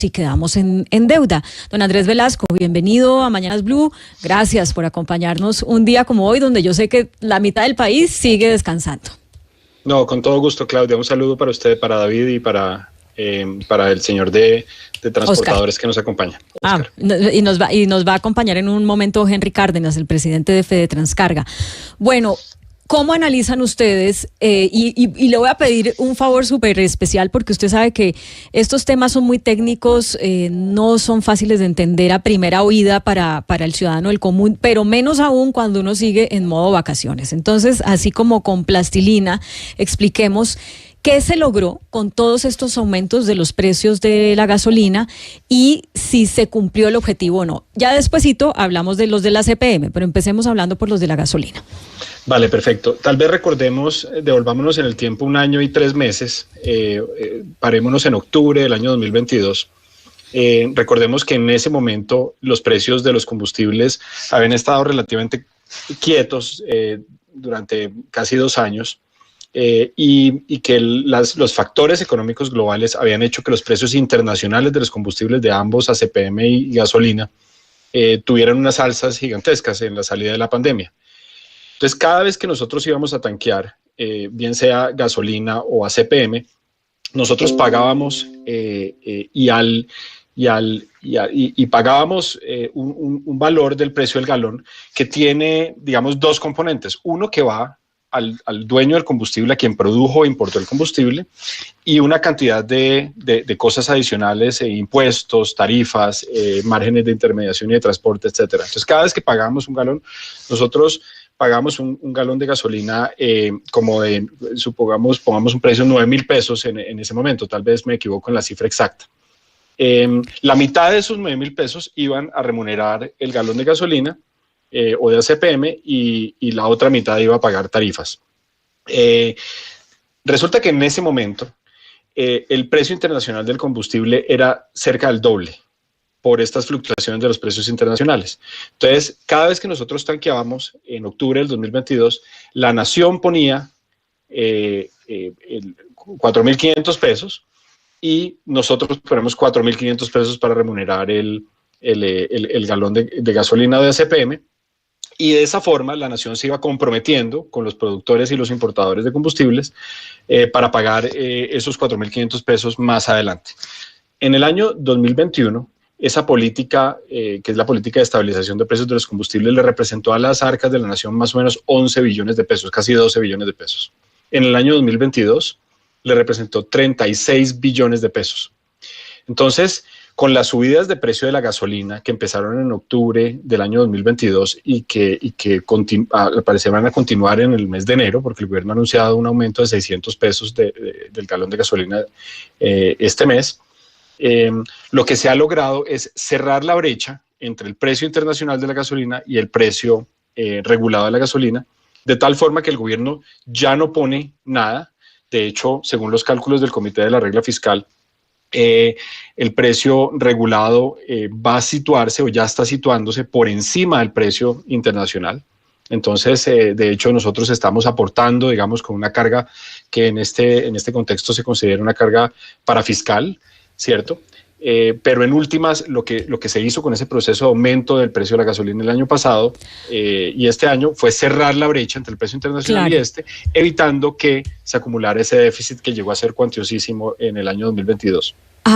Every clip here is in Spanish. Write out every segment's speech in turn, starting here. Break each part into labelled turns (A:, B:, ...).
A: si quedamos en deuda. Don Andrés Velasco, bienvenido a Mañanas Blue. Gracias por acompañarnos un día como hoy, donde yo sé que la mitad del país sigue descansando.
B: No, con todo gusto, Claudia. Un saludo para usted, para David y para el señor de transportadores Oscar, que nos acompaña.
A: Y nos va a acompañar en un momento Henry Cárdenas, el presidente de FEDETRANSCARGA. Bueno, ¿cómo analizan ustedes? Y le voy a pedir un favor súper especial, porque usted sabe que estos temas son muy técnicos, no son fáciles de entender a primera oída para el ciudadano del común, pero menos aún cuando uno sigue en modo vacaciones. Entonces, así como con plastilina, expliquemos ¿qué se logró con todos estos aumentos de los precios de la gasolina y si se cumplió el objetivo o no? Ya despuesito hablamos de los de la CPM, pero empecemos hablando por los de la gasolina.
B: Vale, perfecto. Tal vez recordemos, devolvámonos en el tiempo 1 año y 3 meses, parémonos en octubre del año 2022. Recordemos que en ese momento los precios de los combustibles habían estado relativamente quietos durante casi 2 años. Y que los factores económicos globales habían hecho que los precios internacionales de los combustibles de ambos, ACPM y gasolina, tuvieran unas alzas gigantescas en la salida de la pandemia. Entonces, cada vez que nosotros íbamos a tanquear, bien sea gasolina o ACPM, nosotros pagábamos pagábamos un valor del precio del galón que tiene, digamos, 2 componentes. Uno que va al dueño del combustible, a quien produjo e importó el combustible, y una cantidad de cosas adicionales, impuestos, tarifas, márgenes de intermediación y de transporte, etcétera. Entonces, cada vez que pagamos un galón, nosotros pagamos un galón de gasolina pongamos un precio de 9,000 pesos en ese momento, tal vez me equivoco en la cifra exacta. La mitad de esos 9,000 pesos iban a remunerar el galón de gasolina o de ACPM y la otra mitad iba a pagar tarifas. Resulta que en ese momento el precio internacional del combustible era cerca del doble por estas fluctuaciones de los precios internacionales. Entonces, cada vez que nosotros tanqueábamos en octubre del 2022, la nación ponía 4,500 pesos y nosotros ponemos 4,500 pesos para remunerar el galón de gasolina de ACPM. Y de esa forma la nación se iba comprometiendo con los productores y los importadores de combustibles para pagar esos 4,500 pesos más adelante. En el año 2021, esa política, que es la política de estabilización de precios de los combustibles, le representó a las arcas de la nación más o menos 11 billones de pesos, casi 12 billones de pesos. En el año 2022 le representó 36 billones de pesos. Entonces, con las subidas de precio de la gasolina que empezaron en octubre del año 2022 y que al parecer van a continuar en el mes de enero, porque el gobierno ha anunciado un aumento de 600 pesos del galón de gasolina este mes, lo que se ha logrado es cerrar la brecha entre el precio internacional de la gasolina y el precio regulado de la gasolina, de tal forma que el gobierno ya no pone nada. De hecho, según los cálculos del Comité de la Regla Fiscal, el precio regulado va a situarse o ya está situándose por encima del precio internacional. Entonces, de hecho, nosotros estamos aportando, digamos, con una carga que en este contexto se considera una carga parafiscal, ¿cierto? Pero en últimas, lo que se hizo con ese proceso de aumento del precio de la gasolina el año pasado y este año fue cerrar la brecha entre el precio internacional, claro, y evitando que se acumulara ese déficit que llegó a ser cuantiosísimo en el año 2022.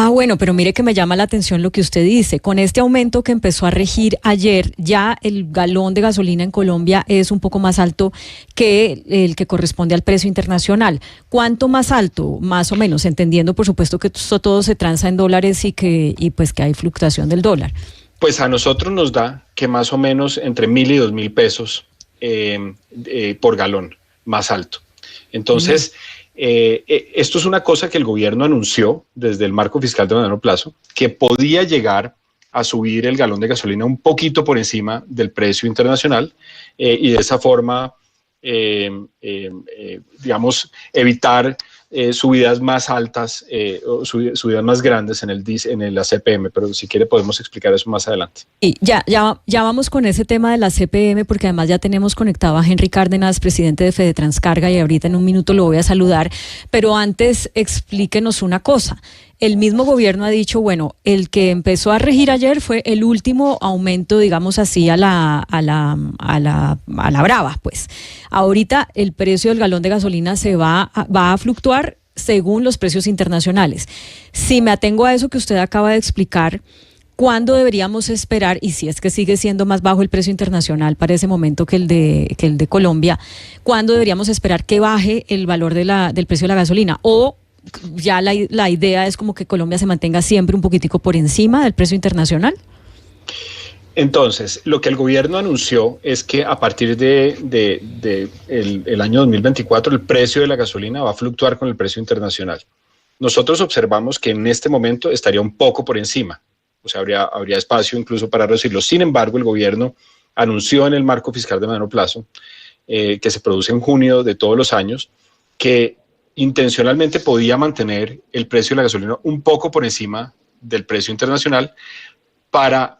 A: Bueno, pero mire que me llama la atención lo que usted dice. Con este aumento que empezó a regir ayer, ya el galón de gasolina en Colombia es un poco más alto que el que corresponde al precio internacional. ¿Cuánto más alto, más o menos? Entendiendo, por supuesto, que esto todo se transa en dólares y pues que hay fluctuación del dólar.
B: Pues a nosotros nos da que más o menos entre 1,000 y 2,000 pesos por galón, más alto. Entonces, esto es una cosa que el gobierno anunció desde el marco fiscal de mediano plazo, que podía llegar a subir el galón de gasolina un poquito por encima del precio internacional y de esa forma, digamos, evitar subidas más altas o subidas más grandes en el ACPM, pero si quiere podemos explicar eso más adelante.
A: Y ya vamos con ese tema de la CPM, porque además ya tenemos conectado a Henry Cárdenas, presidente de FEDETRANSCARGA, y ahorita en un minuto lo voy a saludar, pero antes explíquenos una cosa. el mismo gobierno ha dicho, bueno, el que empezó a regir ayer fue el último aumento, digamos así, a la brava, pues. Ahorita el precio del galón de gasolina va a fluctuar según los precios internacionales. Si me atengo a eso que usted acaba de explicar, ¿cuándo deberíamos esperar, y si es que sigue siendo más bajo el precio internacional para ese momento que el de Colombia, cuándo deberíamos esperar que baje el valor del precio de la gasolina? ¿O ya la idea es como que Colombia se mantenga siempre un poquitico por encima del precio internacional?
B: Entonces, lo que el gobierno anunció es que a partir el año 2024 el precio de la gasolina va a fluctuar con el precio internacional. Nosotros observamos que en este momento estaría un poco por encima. O sea, habría espacio incluso para reducirlo. Sin embargo, el gobierno anunció en el marco fiscal de mediano plazo, que se produce en junio de todos los años, que intencionalmente podía mantener el precio de la gasolina un poco por encima del precio internacional para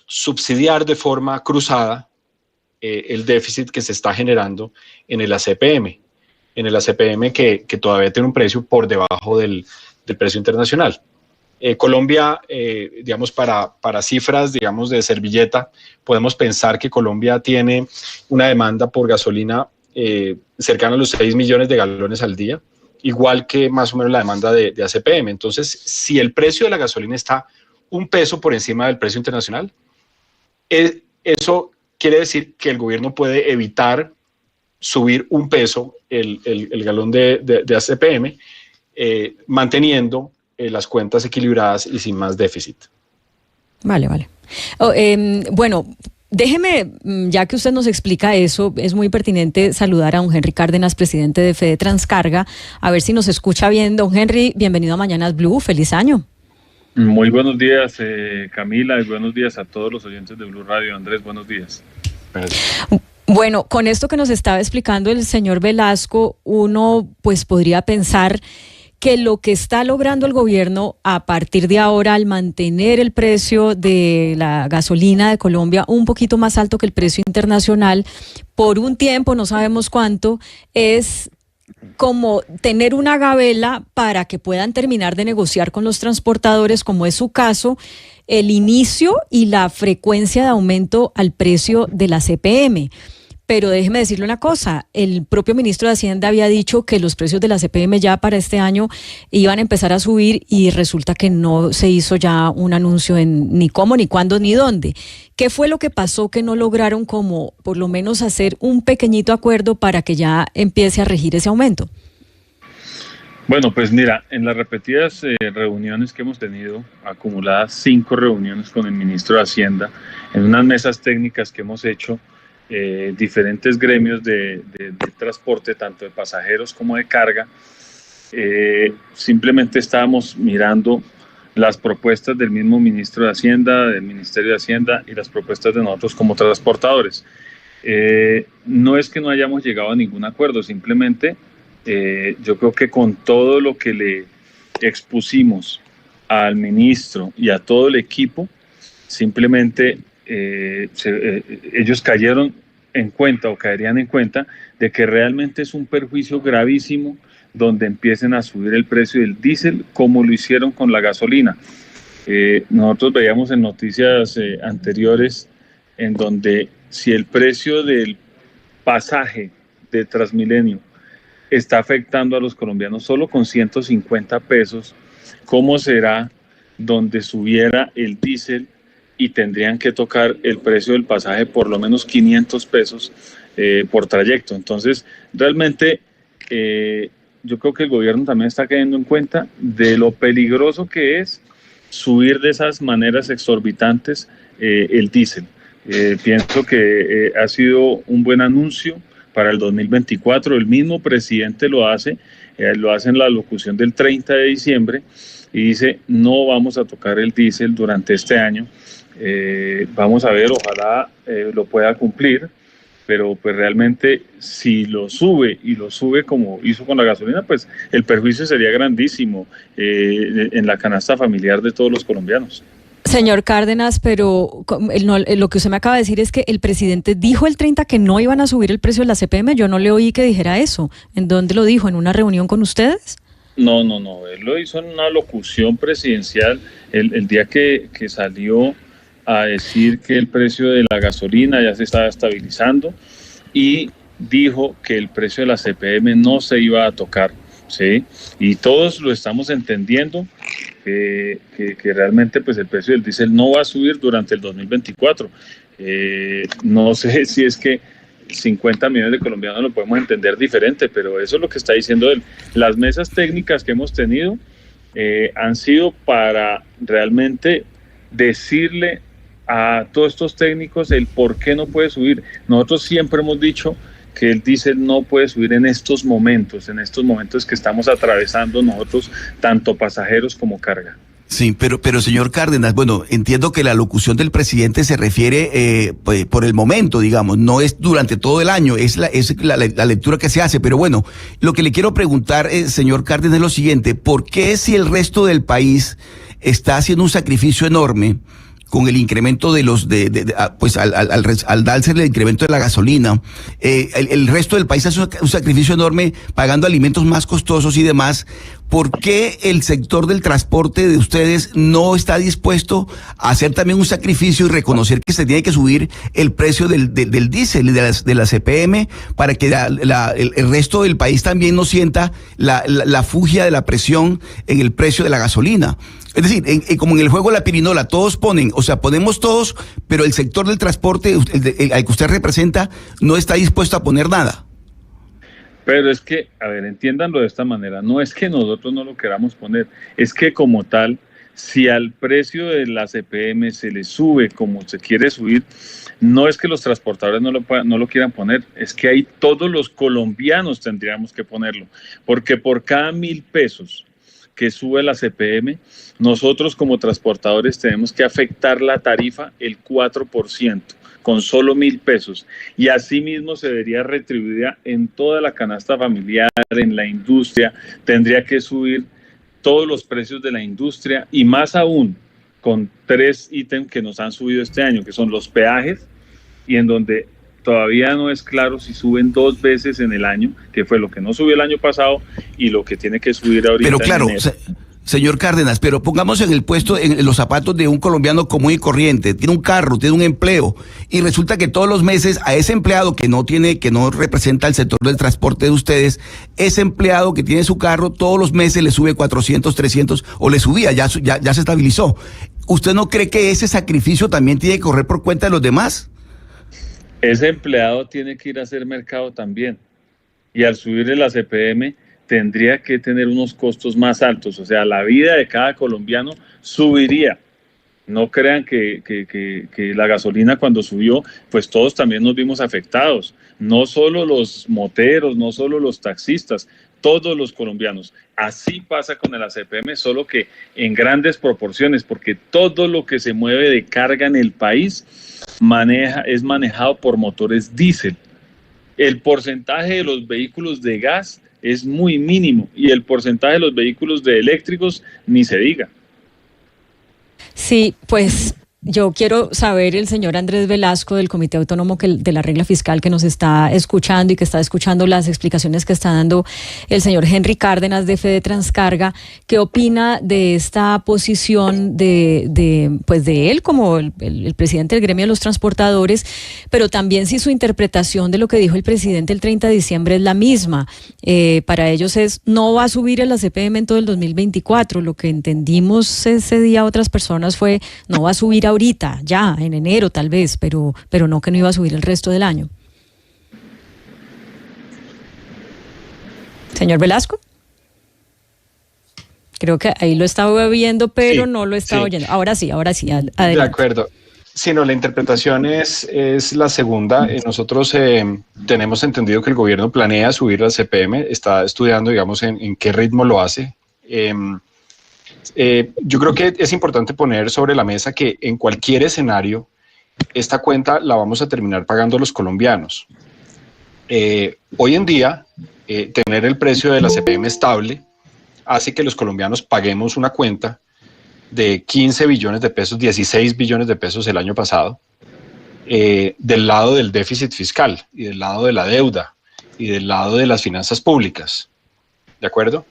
B: subsidiar de forma cruzada el déficit que se está generando en el ACPM, que todavía tiene un precio por debajo del precio internacional. Colombia, digamos, para cifras, digamos, de servilleta, podemos pensar que Colombia tiene una demanda por gasolina cercana a los 6 millones de galones al día, igual que más o menos la demanda de ACPM. Entonces, si el precio de la gasolina está un peso por encima del precio internacional, eso quiere decir que el gobierno puede evitar subir un peso el galón de ACPM, manteniendo las cuentas equilibradas y sin más déficit.
A: Vale. Bueno, déjeme, ya que usted nos explica eso, es muy pertinente saludar a don Henry Cárdenas, presidente de Fede Transcarga, a ver si nos escucha bien. Don Henry, bienvenido a Mañanas Blue, feliz año.
C: Muy buenos días, Camila, y buenos días a todos los oyentes de Blue Radio. Andrés, buenos días.
A: Bueno, con esto que nos estaba explicando el señor Velasco, uno pues podría pensar que lo que está logrando el gobierno a partir de ahora al mantener el precio de la gasolina de Colombia un poquito más alto que el precio internacional por un tiempo, no sabemos cuánto, es como tener una gabela para que puedan terminar de negociar con los transportadores, como es su caso, el inicio y la frecuencia de aumento al precio de la CPM. Pero déjeme decirle una cosa, el propio ministro de Hacienda había dicho que los precios de la CPM ya para este año iban a empezar a subir y resulta que no se hizo ya un anuncio en ni cómo, ni cuándo, ni dónde. ¿Qué fue lo que pasó que no lograron como por lo menos hacer un pequeñito acuerdo para que ya empiece a regir ese aumento?
C: Bueno, pues mira, en las repetidas reuniones que hemos tenido, acumuladas 5 reuniones con el ministro de Hacienda, en unas mesas técnicas que hemos hecho, diferentes gremios de transporte, tanto de pasajeros como de carga, simplemente estábamos mirando las propuestas del mismo ministro de Hacienda, del Ministerio de Hacienda y las propuestas de nosotros como transportadores. No es que no hayamos llegado a ningún acuerdo, simplemente yo creo que con todo lo que le expusimos al ministro y a todo el equipo, simplemente ellos cayeron en cuenta o caerían en cuenta de que realmente es un perjuicio gravísimo donde empiecen a subir el precio del diésel como lo hicieron con la gasolina. Nosotros veíamos en noticias anteriores en donde si el precio del pasaje de Transmilenio está afectando a los colombianos solo con 150 pesos, ¿cómo será donde subiera el diésel y tendrían que tocar el precio del pasaje por lo menos 500 pesos por trayecto? Entonces, realmente yo creo que el gobierno también está cayendo en cuenta de lo peligroso que es subir de esas maneras exorbitantes el diésel. Pienso que ha sido un buen anuncio para el 2024. El mismo presidente lo hace en la locución del 30 de diciembre y dice, no vamos a tocar el diésel durante este año. Vamos a ver, ojalá lo pueda cumplir, pero pues realmente si lo sube y lo sube como hizo con la gasolina, pues el perjuicio sería grandísimo en la canasta familiar de todos los colombianos.
A: Señor Cárdenas, pero lo que usted me acaba de decir es que el presidente dijo el 30 que no iban a subir el precio de la CPM. Yo no le oí que dijera eso. ¿En dónde lo dijo? ¿En una reunión con ustedes?
C: No, él lo hizo en una locución presidencial el día que salió a decir que el precio de la gasolina ya se estaba estabilizando y dijo que el precio de la CPM no se iba a tocar, ¿sí? Y todos lo estamos entendiendo, que realmente pues el precio del diésel no va a subir durante el 2024. No sé si es que 50 millones de colombianos lo podemos entender diferente, pero eso es lo que está diciendo él. Las mesas técnicas que hemos tenido han sido para realmente decirle a todos estos técnicos el por qué no puede subir. Nosotros siempre hemos dicho que el diésel no puede subir en estos momentos que estamos atravesando nosotros, tanto pasajeros como carga.
D: Sí, pero señor Cárdenas, bueno, entiendo que la locución del presidente se refiere por el momento, digamos, no es durante todo el año, es la lectura que se hace, pero bueno, lo que le quiero preguntar, señor Cárdenas, es lo siguiente: ¿por qué, si el resto del país está haciendo un sacrificio enorme con el incremento de los pues al darse el incremento de la gasolina, el resto del país hace un sacrificio enorme pagando alimentos más costosos y demás? ¿Por qué el sector del transporte de ustedes no está dispuesto a hacer también un sacrificio y reconocer que se tiene que subir el precio del diésel y de la CPM para que el resto del país también no sienta la fugia de la presión en el precio de la gasolina? Es decir, como en el juego de la pirinola, todos ponen, o sea, ponemos todos, pero el sector del transporte al que usted representa no está dispuesto a poner nada.
C: Pero es que, a ver, entiéndanlo de esta manera, no es que nosotros no lo queramos poner, es que como tal, si al precio de la CPM se le sube como se quiere subir, no es que los transportadores no lo quieran poner, es que ahí todos los colombianos tendríamos que ponerlo, porque por cada 1.000 pesos que sube la CPM, nosotros como transportadores tenemos que afectar la tarifa el 4%. Con solo 1.000 pesos, y así mismo se vería retribuida en toda la canasta familiar, en la industria, tendría que subir todos los precios de la industria, y más aún con 3 ítems que nos han subido este año, que son los peajes, y en donde todavía no es claro si suben 2 veces en el año, que fue lo que no subió el año pasado y lo que tiene que subir ahorita.
D: Pero claro, señor Cárdenas, pero pongamos en los zapatos de un colombiano común y corriente, tiene un carro, tiene un empleo, y resulta que todos los meses a ese empleado que no representa el sector del transporte de ustedes, ese empleado que tiene su carro, todos los meses le sube 400, 300, o le subía, ya se estabilizó. ¿Usted no cree que ese sacrificio también tiene que correr por cuenta de los demás?
C: Ese empleado tiene que ir a hacer mercado también, y al subirle la CPM, tendría que tener unos costos más altos, o sea, la vida de cada colombiano subiría. No crean que la gasolina cuando subió, pues todos también nos vimos afectados, no solo los moteros, no solo los taxistas, todos los colombianos. Así pasa con el ACPM, solo que en grandes proporciones, porque todo lo que se mueve de carga en el país es manejado por motores diésel. El porcentaje de los vehículos de gas es muy mínimo, y el porcentaje de los vehículos de eléctricos ni se diga.
A: Sí, pues yo quiero saber, el señor Andrés Velasco del Comité Autónomo de la Regla Fiscal, que nos está escuchando y que está escuchando las explicaciones que está dando el señor Henry Cárdenas de Fede Transcarga, ¿qué opina de esta posición de él como el presidente del gremio de los transportadores, pero también si su interpretación de lo que dijo el presidente el 30 de diciembre es la misma? Para ellos no va a subir el ACPM en todo el 2024, lo que entendimos ese día otras personas fue no va a subir ahorita, ya, en enero tal vez, pero no, que no iba a subir el resto del año. Señor Velasco. Creo que ahí lo estaba viendo, pero sí, no lo estaba oyendo. Ahora sí, adelante.
B: De acuerdo. Sí, no, la interpretación es la segunda. Nosotros tenemos entendido que el gobierno planea subir la CPM, está estudiando, digamos, en qué ritmo lo hace. Yo creo que es importante poner sobre la mesa que en cualquier escenario esta cuenta la vamos a terminar pagando los colombianos. Hoy en día, tener el precio de la CPM estable hace que los colombianos paguemos una cuenta de 15 billones de pesos, 16 billones de pesos el año pasado, del lado del déficit fiscal y del lado de la deuda y del lado de las finanzas públicas. ¿De acuerdo?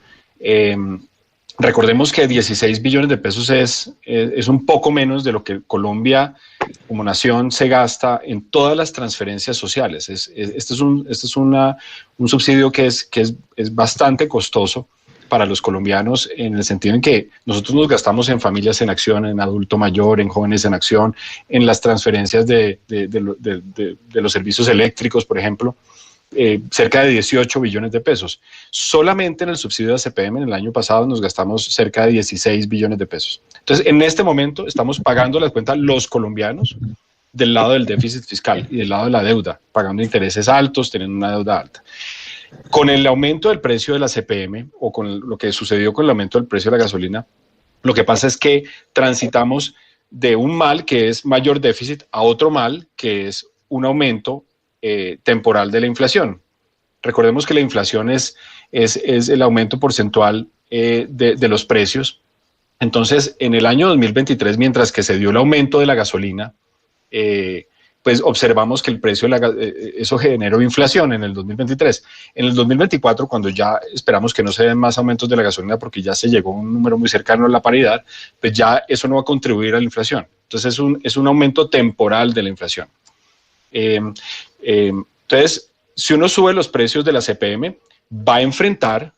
B: Recordemos que 16 billones de pesos es un poco menos de lo que Colombia como nación se gasta en todas las transferencias sociales. Este es un subsidio que es bastante costoso para los colombianos, en el sentido en que nosotros nos gastamos en familias en acción, en adulto mayor, en jóvenes en acción, en las transferencias de los servicios eléctricos, por ejemplo, cerca de 18 billones de pesos. Solamente en el subsidio de ACPM en el año pasado nos gastamos cerca de 16 billones de pesos. Entonces, en este momento estamos pagando las cuentas los colombianos del lado del déficit fiscal y del lado de la deuda, pagando intereses altos, teniendo una deuda alta. Con el aumento del precio de la CPM, o con lo que sucedió con el aumento del precio de la gasolina, lo que pasa es que transitamos de un mal que es mayor déficit a otro mal que es un aumento temporal de la inflación. Recordemos que la inflación es el aumento porcentual de los precios. Entonces, en el año 2023, mientras que se dio el aumento de la gasolina, pues observamos que el precio eso generó inflación en el 2023. En el 2024, cuando ya esperamos que no se den más aumentos de la gasolina porque ya se llegó a un número muy cercano a la paridad, pues ya eso no va a contribuir a la inflación. Entonces es un aumento temporal de la inflación. Entonces, si uno sube los precios de la CPM, va a enfrentar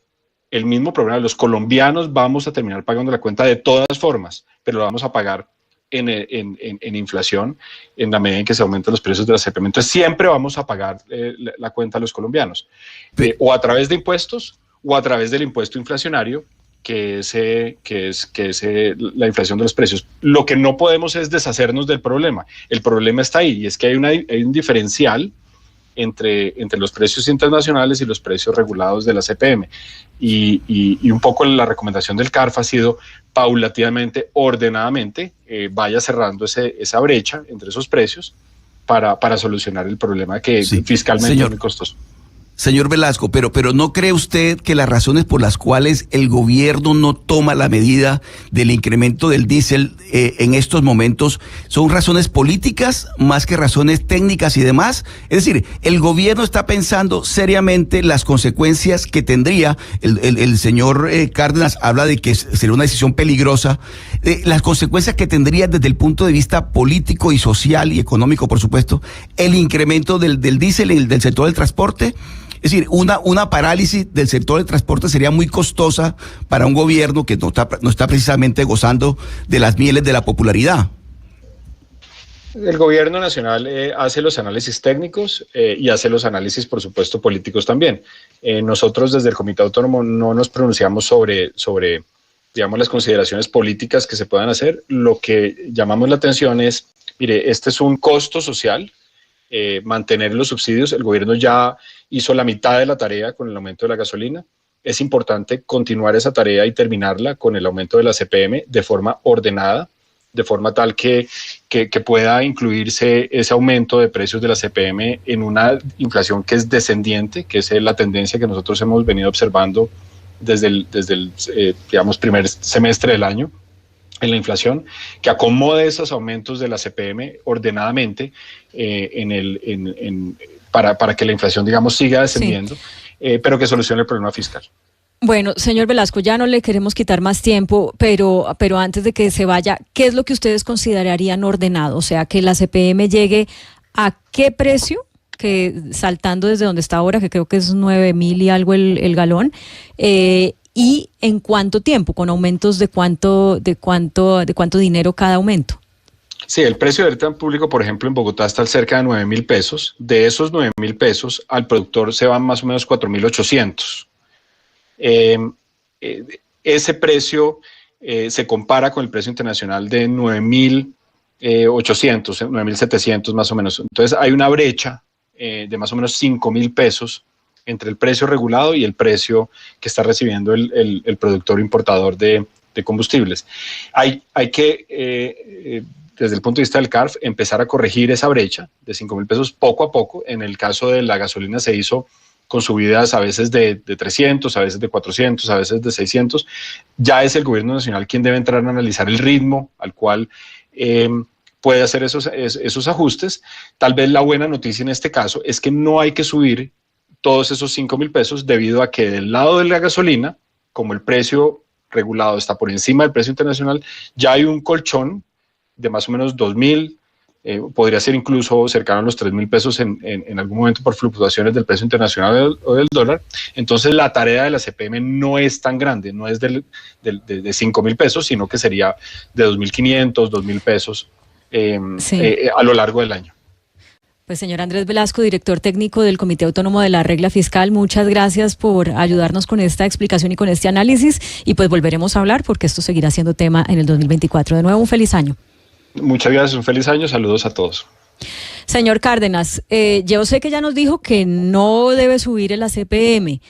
B: el mismo problema. Los colombianos vamos a terminar pagando la cuenta de todas formas, pero lo vamos a pagar en inflación en la medida en que se aumentan los precios de la CPM. Entonces siempre vamos a pagar la cuenta a los colombianos, o a través de impuestos o a través del impuesto inflacionario, que es la inflación de los precios. Lo que no podemos es deshacernos del problema. El problema está ahí, y es que hay un diferencial entre los precios internacionales y los precios regulados de la CPM. Y un poco la recomendación del CARF ha sido paulatinamente, ordenadamente, vaya cerrando esa brecha entre esos precios para solucionar el problema que fiscalmente es muy costoso.
D: Señor Velasco, pero ¿no cree usted que las razones por las cuales el gobierno no toma la medida del incremento del diésel en estos momentos son razones políticas más que razones técnicas y demás? Es decir, el gobierno está pensando seriamente las consecuencias que tendría, el señor Cárdenas habla de que sería una decisión peligrosa, las consecuencias que tendría desde el punto de vista político y social y económico, por supuesto, el incremento del diésel del sector del transporte. Es decir, una parálisis del sector del transporte sería muy costosa para un gobierno que no está precisamente gozando de las mieles de la popularidad.
B: El gobierno nacional hace los análisis técnicos y hace los análisis, por supuesto, políticos también. Nosotros desde el Comité Autónomo no nos pronunciamos sobre, digamos, las consideraciones políticas que se puedan hacer. Lo que llamamos la atención es, mire, este es un costo social. Mantener los subsidios, el gobierno ya hizo la mitad de la tarea con el aumento de la gasolina. Es importante continuar esa tarea y terminarla con el aumento de la CPM de forma ordenada, de forma tal que pueda incluirse ese aumento de precios de la CPM en una inflación que es descendiente, que es la tendencia que nosotros hemos venido observando desde el digamos, primer semestre del año en la inflación, que acomode esos aumentos de la CPM ordenadamente para que la inflación, digamos, siga descendiendo, pero que solucione el problema fiscal.
A: Bueno, señor Velasco, ya no le queremos quitar más tiempo, pero antes de que se vaya, ¿qué es lo que ustedes considerarían ordenado? O sea, que la CPM llegue a qué precio, que saltando desde donde está ahora, que creo que es 9.000 y algo el galón, y en cuánto tiempo, con aumentos de cuánto dinero cada aumento.
B: Sí, el precio del renta público, por ejemplo, en Bogotá está cerca de 9.000 pesos. De esos 9.000 pesos, al productor se van más o menos 4.800. Ese precio se compara con el precio internacional de 9.800, 9.700 más o menos. Entonces hay una brecha de más o menos 5.000 pesos entre el precio regulado y el precio que está recibiendo el productor importador de combustibles. Hay que, desde el punto de vista del CARF, empezar a corregir esa brecha de 5.000 pesos poco a poco. En el caso de la gasolina se hizo con subidas a veces de 300, a veces de 400, a veces de 600. Ya es el gobierno nacional quien debe entrar a analizar el ritmo al cual puede hacer esos ajustes. Tal vez la buena noticia en este caso es que no hay que subir todos esos 5.000 pesos debido a que del lado de la gasolina como el precio regulado está por encima del precio internacional, ya hay un colchón de más o menos 2.000, podría ser incluso cercano a los 3.000 pesos en algún momento por fluctuaciones del precio internacional o del dólar. Entonces la tarea de la CPM no es tan grande, no es de 5.000 pesos, sino que sería de 2.500, 2.000 pesos a lo largo del año.
A: Pues señor Andrés Velasco, director técnico del Comité Autónomo de la Regla Fiscal, muchas gracias por ayudarnos con esta explicación y con este análisis, y pues volveremos a hablar porque esto seguirá siendo tema en el 2024. De nuevo, un feliz año.
B: Muchas gracias, un feliz año, saludos a todos.
A: Señor Cárdenas, yo sé que ya nos dijo que no debe subir el ACPM,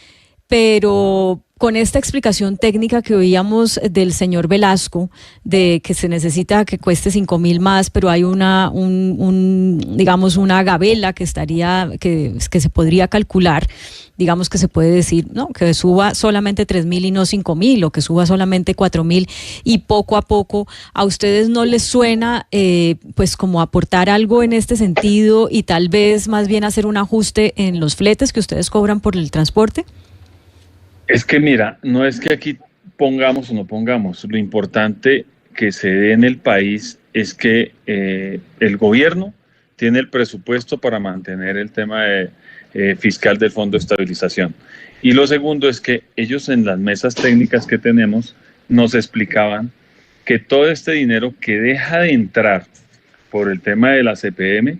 A: pero con esta explicación técnica que oíamos del señor Velasco, de que se necesita que cueste 5.000 más, pero hay digamos una gabela que se podría calcular, digamos que se puede decir, no, que suba solamente 3.000 y no 5.000, o que suba solamente 4.000, y poco a poco, ¿a ustedes no les suena pues como aportar algo en este sentido y tal vez más bien hacer un ajuste en los fletes que ustedes cobran por el transporte?
C: Es que mira, no es que aquí pongamos o no pongamos, lo importante que se dé en el país es que el gobierno tiene el presupuesto para mantener el tema fiscal del Fondo de Estabilización. Y lo segundo es que ellos en las mesas técnicas que tenemos nos explicaban que todo este dinero que deja de entrar por el tema de la CPM,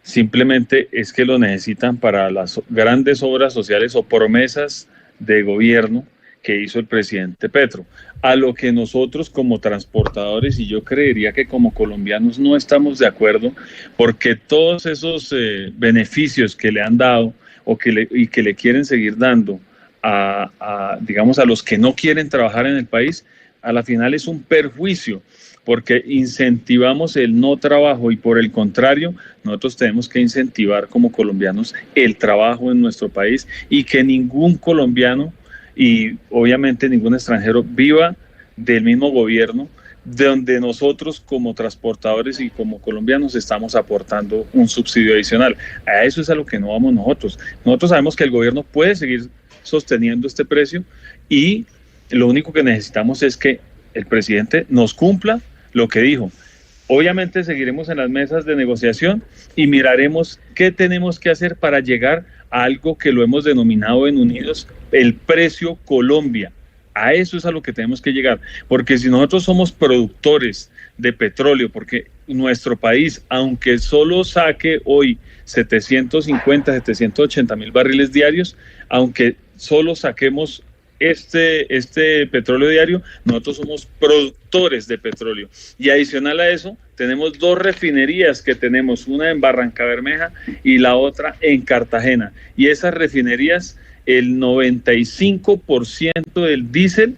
C: simplemente es que lo necesitan para las grandes obras sociales o promesas de gobierno que hizo el presidente Petro, a lo que nosotros como transportadores, y yo creería que como colombianos no estamos de acuerdo, porque todos esos beneficios que le han dado y que le quieren seguir dando digamos, a los que no quieren trabajar en el país, a la final es un perjuicio, porque incentivamos el no trabajo y por el contrario, nosotros tenemos que incentivar como colombianos el trabajo en nuestro país y que ningún colombiano y obviamente ningún extranjero viva del mismo gobierno donde nosotros como transportadores y como colombianos estamos aportando un subsidio adicional. A eso es a lo que no vamos nosotros. Nosotros sabemos que el gobierno puede seguir sosteniendo este precio y lo único que necesitamos es que el presidente nos cumpla lo que dijo. Obviamente seguiremos en las mesas de negociación y miraremos qué tenemos que hacer para llegar a algo que lo hemos denominado en Unidos el precio Colombia. A eso es a lo que tenemos que llegar, porque si nosotros somos productores de petróleo, porque nuestro país, aunque solo saque hoy 780.000 barriles diarios, aunque solo saquemos este petróleo diario, nosotros somos productores de petróleo. Y adicional a eso, tenemos dos refinerías que tenemos, una en Barrancabermeja y la otra en Cartagena. Y esas refinerías, el 95% del diésel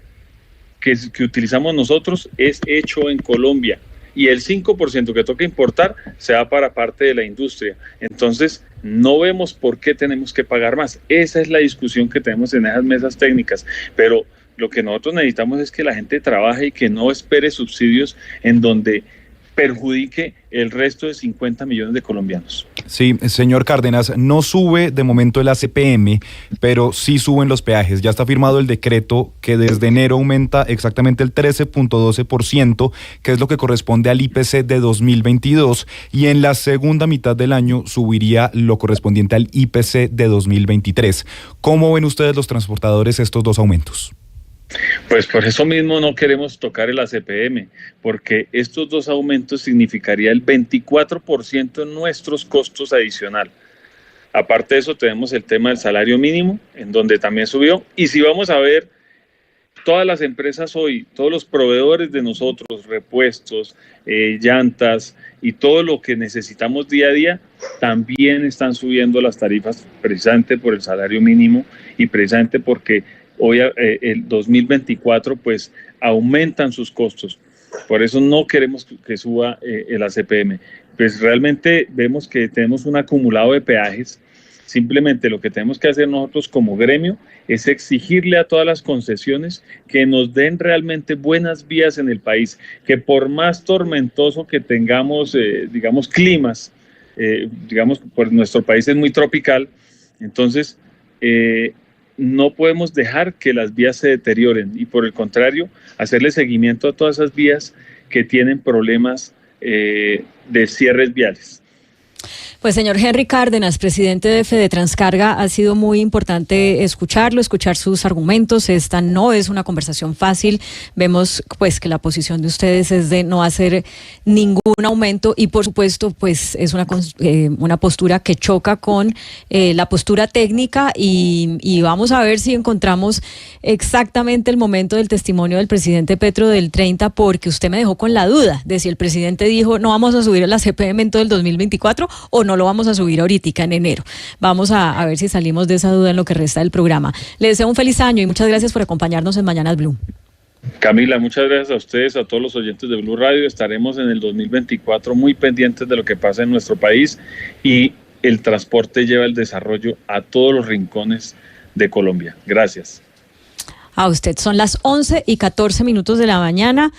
C: que utilizamos nosotros es hecho en Colombia. Y el 5% que toca importar se va para parte de la industria. Entonces, no vemos por qué tenemos que pagar más. Esa es la discusión que tenemos en esas mesas técnicas. Pero lo que nosotros necesitamos es que la gente trabaje y que no espere subsidios en donde perjudique el resto de 50 millones de colombianos.
E: Sí, señor Cárdenas, no sube de momento el ACPM, pero sí suben los peajes. Ya está firmado el decreto que desde enero aumenta exactamente el 13.12%, que es lo que corresponde al IPC de 2022, y en la segunda mitad del año subiría lo correspondiente al IPC de 2023. ¿Cómo ven ustedes los transportadores estos dos aumentos?
C: Pues por eso mismo no queremos tocar el ACPM, porque estos dos aumentos significaría el 24% en nuestros costos adicional. Aparte de eso tenemos el tema del salario mínimo, en donde también subió, y si vamos a ver, todas las empresas hoy, todos los proveedores de nosotros, repuestos, llantas y todo lo que necesitamos día a día, también están subiendo las tarifas precisamente por el salario mínimo y precisamente porque hoy el 2024 pues aumentan sus costos. Por eso no queremos que suba el ACPM. Pues realmente vemos que tenemos un acumulado de peajes. Simplemente lo que tenemos que hacer nosotros como gremio es exigirle a todas las concesiones que nos den realmente buenas vías en el país, que por más tormentoso que tengamos, digamos, climas, digamos, pues nuestro país es muy tropical, entonces no podemos dejar que las vías se deterioren y por el contrario, hacerle seguimiento a todas esas vías que tienen problemas de cierres viales.
A: Pues señor Henry Cárdenas, presidente de Fedetranscarga, ha sido muy importante escucharlo, escuchar sus argumentos. Esta no es una conversación fácil. Vemos pues que la posición de ustedes es de no hacer ningún aumento y por supuesto pues es una postura que choca con la postura técnica y vamos a ver si encontramos exactamente el momento del testimonio del presidente Petro del 30, porque usted me dejó con la duda de si el presidente dijo no vamos a subir a la CPM en todo el 2024 o no lo vamos a subir ahorita en enero. Vamos a ver si salimos de esa duda en lo que resta del programa. Le deseo un feliz año y muchas gracias por acompañarnos en Mañanas Blue.
C: Camila, muchas gracias a ustedes, a todos los oyentes de Blue Radio. Estaremos en el 2024 muy pendientes de lo que pasa en nuestro país y el transporte lleva el desarrollo a todos los rincones de Colombia. Gracias.
A: A usted, son las 11:14 de la mañana.